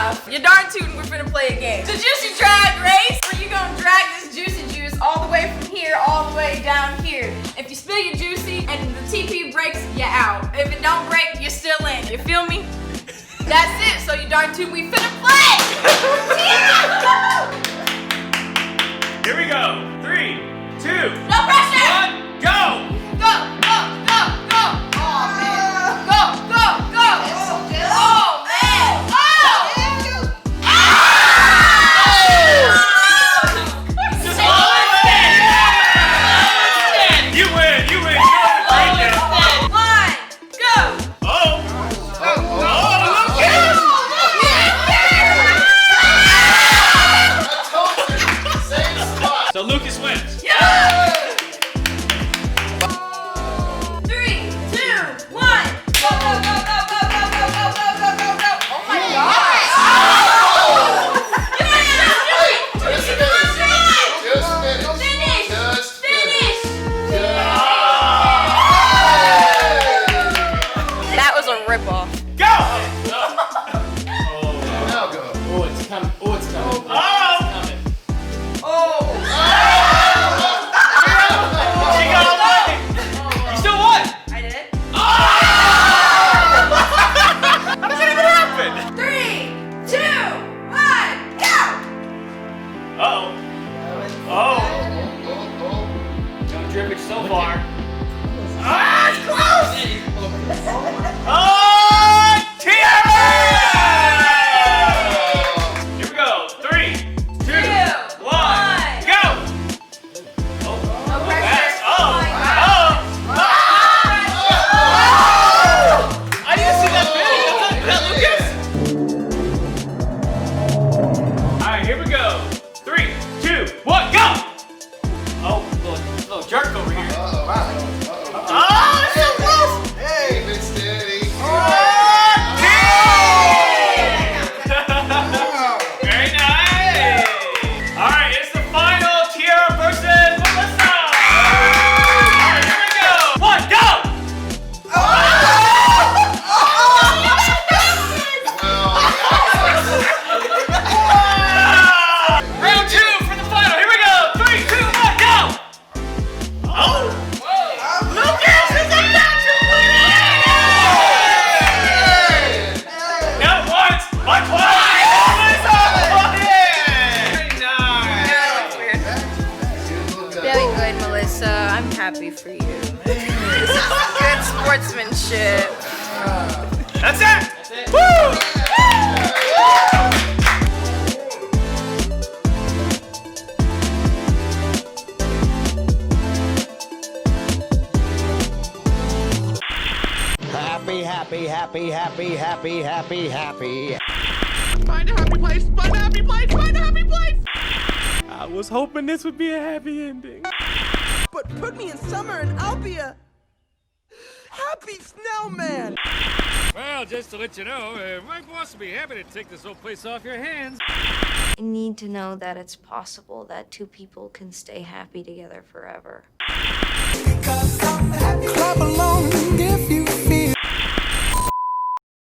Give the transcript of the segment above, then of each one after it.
enough. You darn tootin' we're finna play a game. The Juicy Drag Race, where you gonna drag this juicy juice all the way from here, all the way down here. If you spill your juicy and the TP breaks, you're out. If it don't break, you're still in. You feel me? That's it. So you darn tootin' we finna play. Here we go. 3, 2, No pressure. 1, go! Go, go, go, go. Oh man. Go, go, go. Oh man. Oh. Just hold it steady. You win. You win. One, go. Oh, Lucas! So Lucas wins. Yeah. 3, 2, 1. Go, go, go, go, go, go, go, go, go, go, go, go. Oh my gosh. That was a ripoff. Go! Now go. Oh, it's coming. Oh, it's coming. Oh! Oh. She got away! You still won! I did. How does that even happen? 3, 2, 1, go! Uh-oh. Oh. No drippage so far. Ah, it's close! Oh, Tiara! Here we go. 3, 2, 1, go! Oh, No pressure. fast. Oh my God. I didn't see that video. Is that Lucas? All right, here we go. 3, 2, 1, go! Oh, little jerk over here. Oh, it's so close! Hey, been steady. Very nice! Alright, it's the final Tiara versus Melissa! Alright, here we go! 1, go! Round 2 for the final, here we go! 3, 2, 1, go! Oh! Lucas is about to win it! Not once, but twice! Melissa won it! Very nice! Very good, Melissa. I'm happy for you. This is good sportsmanship. That's it! Woo! Happy, happy, happy, happy, happy, happy, happy. Find a happy place. Find a happy place. Find a happy place. I was hoping this would be a happy ending. But put me in summer and I'll be a happy snowman. Well, just to let you know, Mike wants to be happy to take this whole place off your hands. I need to know that it's possible that two people can stay happy together forever. Clap along if you feel.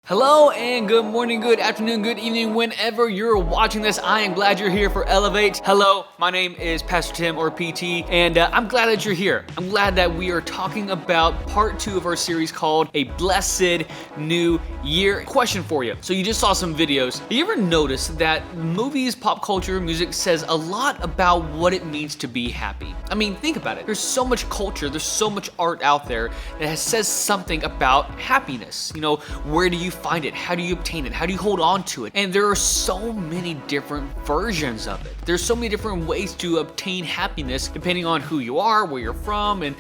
Hello and good morning, good afternoon, good evening, whenever you're watching this. I am glad you're here for Elevate. Hello, my name is Pastor Tim or PT, and I'm glad that you're here. I'm glad that we are talking about part 2 of our series called A Blessed New Year. Question for you. So you just saw some videos. Have you ever noticed that movies, pop culture, music says a lot about what it means to be happy? I mean, think about it. There's so much culture, there's so much art out there that says something about happiness. You know, where do you find it? How do you obtain it? How do you hold on to it? And there are so many different versions of it. There's so many different ways to obtain happiness depending on who you are, where you're from, and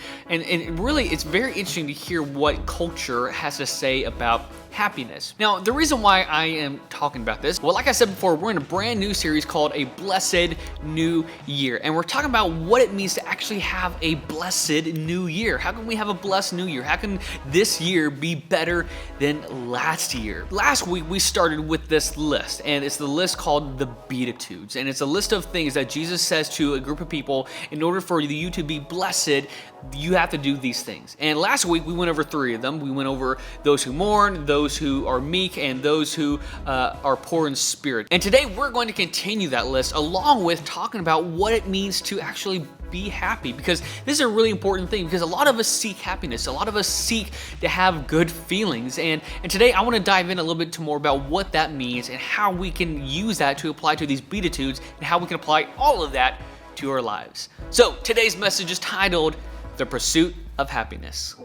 really it's very interesting to hear what culture has to say about happiness. Now, the reason why I am talking about this, well, like I said before, we're in a brand new series called A Blessed New Year, and we're talking about what it means to actually have a blessed new year. How can we have a blessed new year? How can this year be better than last year? Last week, we started with this list, and it's the list called the Beatitudes, and it's a list of things that Jesus says to a group of people, in order for you to be blessed, you have to do these things. And last week, we went over 3 of them. We went over those who mourn, those those who are meek, and those who are poor in spirit. And today we're going to continue that list along with talking about what it means to actually be happy, because this is a really important thing, because a lot of us seek happiness, a lot of us seek to have good feelings, and today I want to dive in a little bit more about what that means and how we can use that to apply to these Beatitudes and how we can apply all of that to our lives. So today's message is titled The Pursuit of Happiness.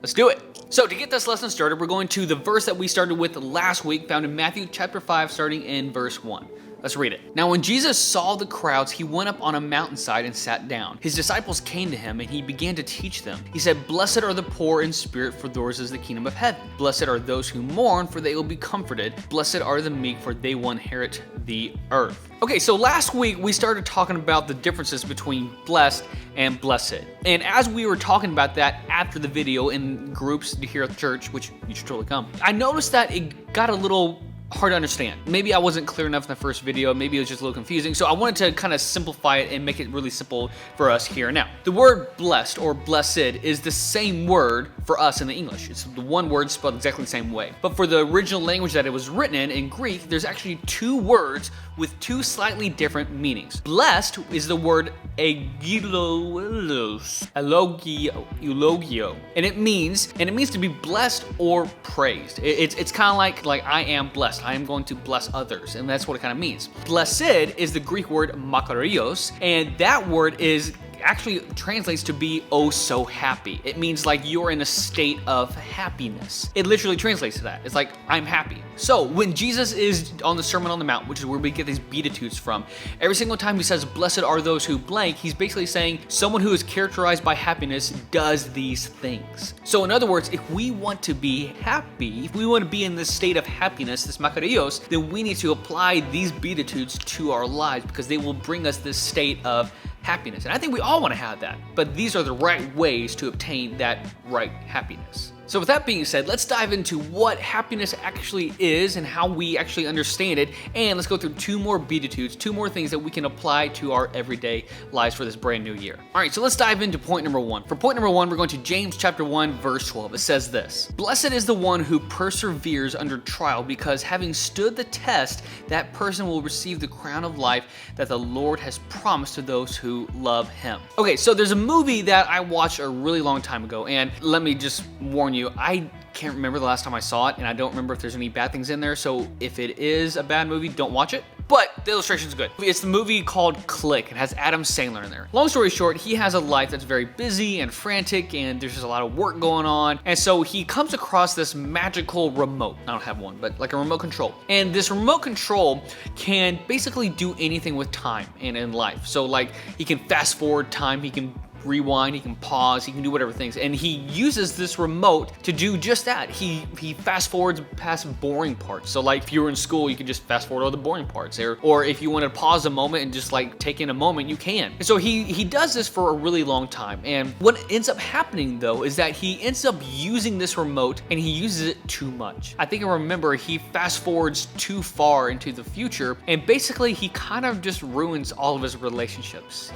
Let's do it. So to get this lesson started, we're going to the verse that we started with last week, found in Matthew chapter 5, starting in verse 1. Let's read it. Now when Jesus saw the crowds, he went up on a mountainside and sat down. His disciples came to him and he began to teach them. He said, "Blessed are the poor in spirit, for theirs is the kingdom of heaven. Blessed are those who mourn, for they will be comforted. Blessed are the meek, for they will inherit the earth." Okay, so last week we started talking about the differences between blessed and blessed. And as we were talking about that after the video in groups here at the church, which you should totally come, I noticed that it got a little hard to understand. Maybe I wasn't clear enough in the first video, maybe it was just a little confusing, so I wanted to kind of simplify it and make it really simple for us here and now. The word blessed or blessed is the same word for us in the English. It's the one word spelled exactly the same way. But for the original language that it was written in Greek, there's actually two words with two slightly different meanings. Blessed is the word eulogio, and it means to be blessed or praised. It's kind of like I am blessed. I am going to bless others, and that's what it kind of means. Blessed is the Greek word makarios, and that word actually translates to be oh so happy. It means like you're in a state of happiness. It literally translates to that. It's like, I'm happy. So when Jesus is on the Sermon on the Mount, which is where we get these Beatitudes from, every single time he says, "Blessed are those who blank," he's basically saying someone who is characterized by happiness does these things. So in other words, if we want to be happy, if we want to be in this state of happiness, this makarios, then we need to apply these Beatitudes to our lives, because they will bring us this state of happiness. And I think we all want to have that, but these are the right ways to obtain that right happiness. So with that being said, let's dive into what happiness actually is and how we actually understand it, and let's go through two more Beatitudes, two more things that we can apply to our everyday lives for this brand new year. All right, so let's dive into point number one. For point number one, we're going to James chapter 1, verse 12. It says this: "Blessed is the one who perseveres under trial, because having stood the test, that person will receive the crown of life that the Lord has promised to those who love him." Okay, so there's a movie that I watched a really long time ago, and let me just warn you, I can't remember the last time I saw it, and I don't remember if there's any bad things in there, so if it is a bad movie, don't watch it. But the illustration's good. It's the movie called Click. It has Adam Sandler in there. Long story short, he has a life that's very busy and frantic, and there's just a lot of work going on. And so he comes across this magical remote. I don't have one, but like a remote control. And this remote control can basically do anything with time and in life. So like he can fast forward time, he can rewind, he can pause, he can do whatever things, and he uses this remote to do just that. He fast forwards past boring parts. So like if you were in school, you could just fast forward all the boring parts, or if you want to pause a moment and just like take in a moment, you can. And so he does this for a really long time, and what ends up happening though is that he ends up using this remote and he uses it too much. I think I remember he fast forwards too far into the future, and basically he kind of just ruins all of his relationships.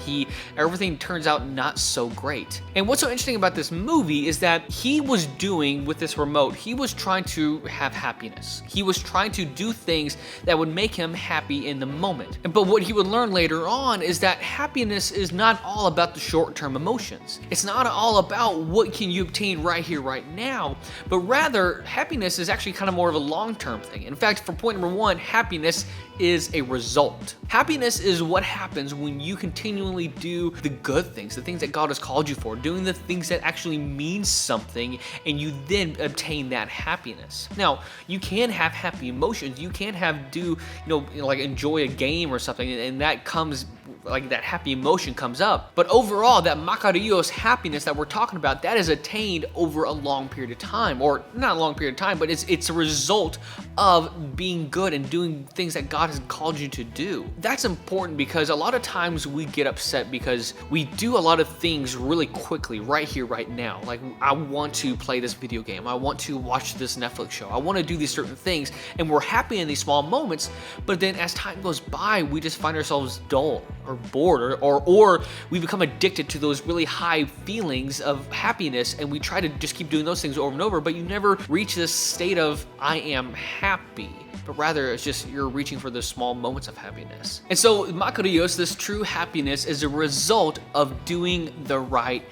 Everything turns out not so great. And what's so interesting about this movie is that he was doing with this remote, he was trying to have happiness. He was trying to do things that would make him happy in the moment. But what he would learn later on is that happiness is not all about the short-term emotions. It's not all about what can you obtain right here, right now, but rather happiness is actually kind of more of a long-term thing. In fact, for point number one, happiness is a result. Happiness is what happens when you continually do the good things, the things that God has called you for, doing the things that actually mean something, and you then obtain that happiness. Now, you can have happy emotions. You can like enjoy a game or something, and that comes, like that happy emotion comes up. But overall, that makarios happiness that we're talking about, that is attained over a long period of time, or not a long period of time, but it's a result of being good and doing things that God has called you to do. That's important because a lot of times we get upset because we do a lot of things really quickly, right here, right now. Like, I want to play this video game. I want to watch this Netflix show. I want to do these certain things, and we're happy in these small moments, but then as time goes by, we just find ourselves dull, or bored, or we become addicted to those really high feelings of happiness, and we try to just keep doing those things over and over, but you never reach this state of I am happy. But rather it's just you're reaching for those small moments of happiness. And so makarios, this true happiness, is a result of doing the right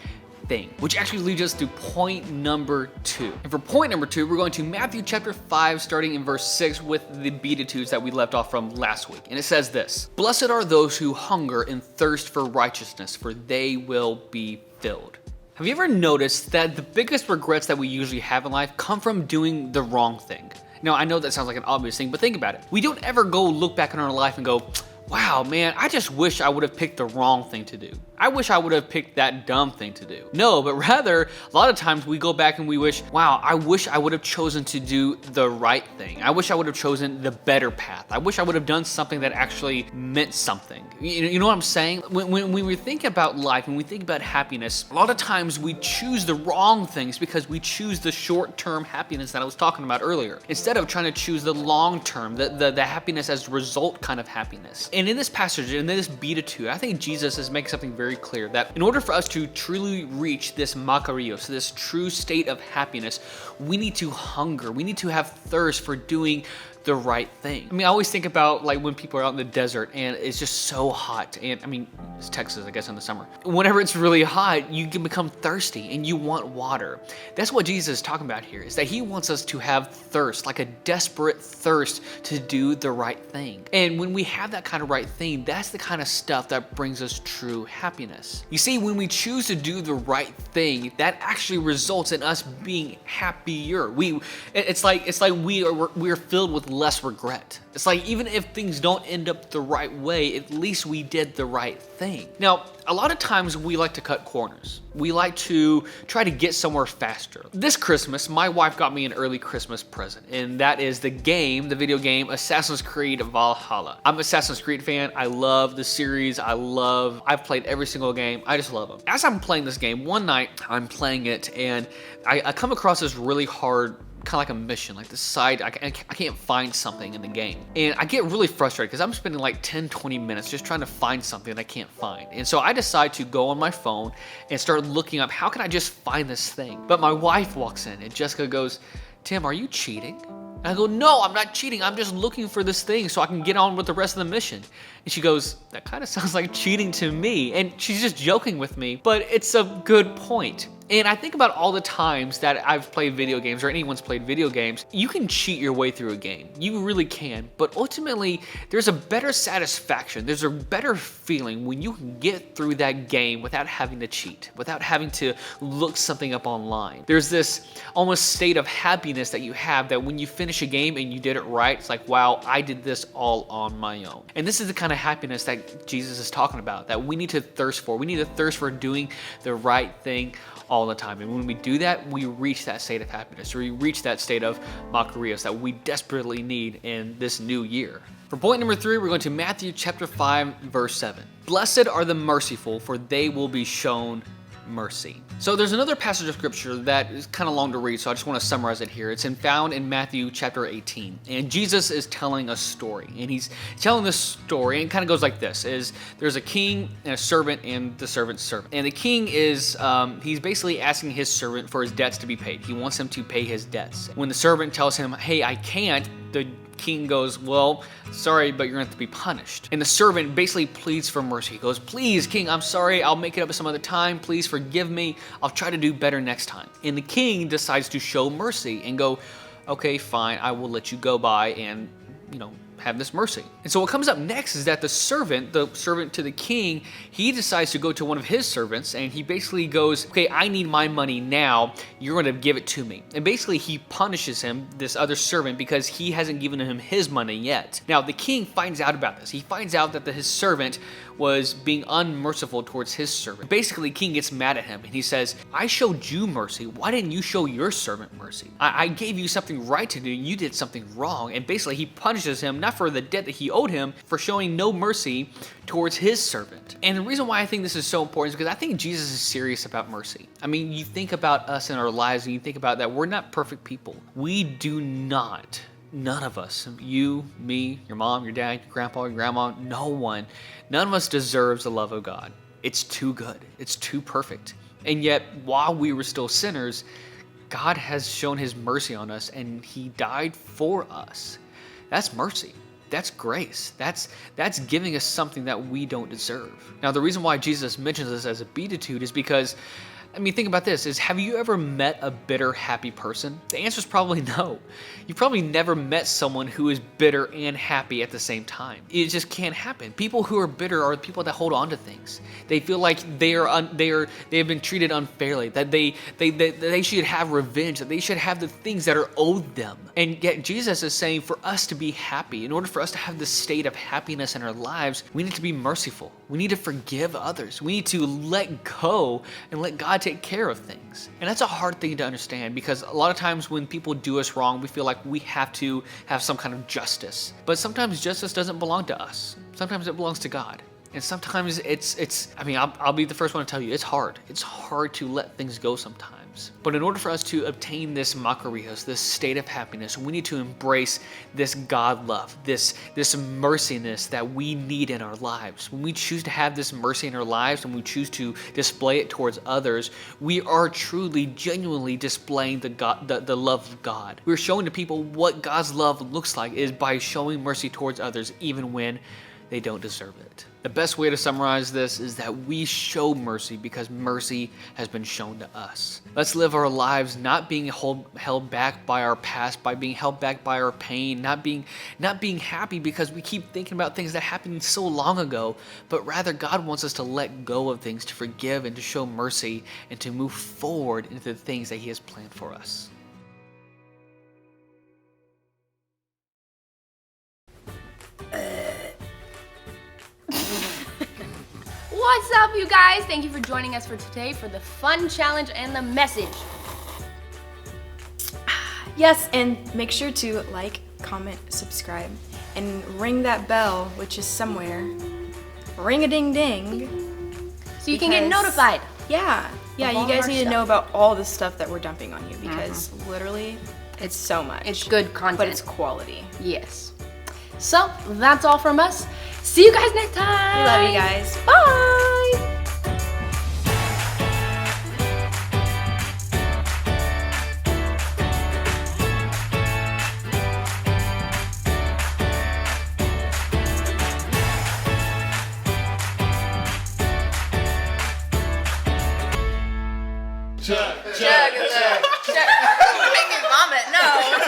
thing, which actually leads us to point number 2. And for point number 2, we're going to Matthew chapter 5, starting in verse 6 with the Beatitudes that we left off from last week. And it says this: "Blessed are those who hunger and thirst for righteousness, for they will be filled." Have you ever noticed that the biggest regrets that we usually have in life come from doing the wrong thing? Now, I know that sounds like an obvious thing, but think about it. We don't ever go look back in our life and go, wow, man, I just wish I would have picked the wrong thing to do. I wish I would have picked that dumb thing to do. No, but rather, a lot of times we go back and we wish, wow, I wish I would have chosen to do the right thing. I wish I would have chosen the better path. I wish I would have done something that actually meant something. You know what I'm saying? When we think about life, when we think about happiness, a lot of times we choose the wrong things because we choose the short-term happiness that I was talking about earlier, instead of trying to choose the long-term, the happiness as a result kind of happiness. And in this passage, in this Beatitude, I think Jesus is making something very clear, that in order for us to truly reach this makarios, this true state of happiness, we need to hunger, we need to have thirst for doing the right thing. I mean, I always think about like when people are out in the desert and it's just so hot, and I mean, it's Texas, I guess, in the summer. Whenever it's really hot, you can become thirsty and you want water. That's what Jesus is talking about here, is that he wants us to have thirst, like a desperate thirst to do the right thing. And when we have that kind of right thing, that's the kind of stuff that brings us true happiness. You see, when we choose to do the right thing, that actually results in us being happier. It's like we are filled with less regret. It's like even if things don't end up the right way, at least we did the right thing. Now, a lot of times we like to cut corners. We like to try to get somewhere faster. This Christmas, my wife got me an early Christmas present, and that is the video game, Assassin's Creed Valhalla. I'm an Assassin's Creed fan. I love the series. I've played every single game. I just love them. As I'm playing this game, one night I'm playing it, and I come across this really hard, kind of like a mission, like this side, I can't find something in the game. And I get really frustrated because I'm spending like 10-20 minutes just trying to find something that I can't find. And so I decide to go on my phone and start looking up, how can I just find this thing? But my wife walks in and Jessica goes, "Tim, are you cheating?" And I go, "No, I'm not cheating. I'm just looking for this thing so I can get on with the rest of the mission." And she goes, "That kind of sounds like cheating to me." And she's just joking with me, but it's a good point. And I think about all the times that I've played video games, or anyone's played video games. You can cheat your way through a game. You really can. But ultimately, there's a better satisfaction. There's a better feeling when you can get through that game without having to cheat, without having to look something up online. There's this almost state of happiness that you have, that when you finish a game and you did it right, it's like, wow, I did this all on my own. And this is the kind of happiness that Jesus is talking about, that we need to thirst for. We need to thirst for doing the right thing all the time. And when we do that, we reach that state of happiness, or we reach that state of makarios that we desperately need in this new year. For point number 3, we're going to Matthew chapter 5, verse 7. "Blessed are the merciful, for they will be shown mercy." So there's another passage of scripture that is kind of long to read, so I just want to summarize it here. It's found in Matthew chapter 18, and Jesus is telling a story, and he's telling this story, and it kind of goes like this: is there's a king and a servant, and the servant's servant, and the king is he's basically asking his servant for his debts to be paid. He wants him to pay his debts. When the servant tells him, "Hey, I can't," the king goes, "Well, sorry, but you're going to have to be punished." And the servant basically pleads for mercy. He goes, "Please, king, I'm sorry. I'll make it up some other time. Please forgive me. I'll try to do better next time." And the king decides to show mercy and go, "Okay, fine. I will let you go by and, have this mercy." And so what comes up next is that the servant to the king, he decides to go to one of his servants, and he basically goes, "Okay, I need my money now. You're going to give it to me." And basically he punishes him, this other servant, because he hasn't given him his money yet. Now the king finds out about this. He finds out that his servant was being unmerciful towards his servant. Basically, king gets mad at him and he says, "I showed you mercy. Why didn't you show your servant mercy? I gave you something right to do, and you did something wrong." And basically he punishes him, not for the debt that he owed him, for showing no mercy towards his servant. And the reason why I think this is so important is because I think Jesus is serious about mercy. I mean, you think about us in our lives, and you think about that we're not perfect people. We do not none of us, you, me, your mom, your dad, your grandpa, your grandma, none of us deserves the love of God. It's too good. It's too perfect. And yet, while we were still sinners, God has shown his mercy on us and he died for us. That's mercy. That's grace. That's giving us something that we don't deserve. Now, the reason why Jesus mentions this as a beatitude is because, I mean, think about this, have you ever met a bitter, happy person? The answer is probably no. You've probably never met someone who is bitter and happy at the same time. It just can't happen. People who are bitter are people that hold on to things. They feel like they have been treated unfairly, that they should have revenge, that they should have the things that are owed them. And yet Jesus is saying for us to be happy, in order for us to have this state of happiness in our lives, we need to be merciful. We need to forgive others. We need to let go and let God take care of things. And that's a hard thing to understand because a lot of times when people do us wrong, we feel like we have to have some kind of justice. But sometimes justice doesn't belong to us. Sometimes it belongs to God. And sometimes I'll be the first one to tell you, it's hard. It's hard to let things go sometimes. But in order for us to obtain this makarios, this state of happiness, we need to embrace this God love, this merciness that we need in our lives. When we choose to have this mercy in our lives and we choose to display it towards others, we are truly, genuinely displaying the love of God. We're showing to people what God's love looks like is by showing mercy towards others even when they don't deserve it. The best way to summarize this is that we show mercy because mercy has been shown to us. Let's live our lives not being held back by our past, by being held back by our pain, not being happy because we keep thinking about things that happened so long ago, but rather God wants us to let go of things, to forgive and to show mercy and to move forward into the things that he has planned for us. What's up, you guys? Thank you for joining us for today for the fun challenge and the message. Yes, and make sure to like, comment, subscribe, and ring that bell, which is somewhere. Ring-a-ding-ding. So you can get notified. Yeah, you guys need to know about all the stuff that we're dumping on you because literally, it's so much. It's good content. But it's quality. Yes. So, that's all from us. See you guys next time. We love you guys. Bye.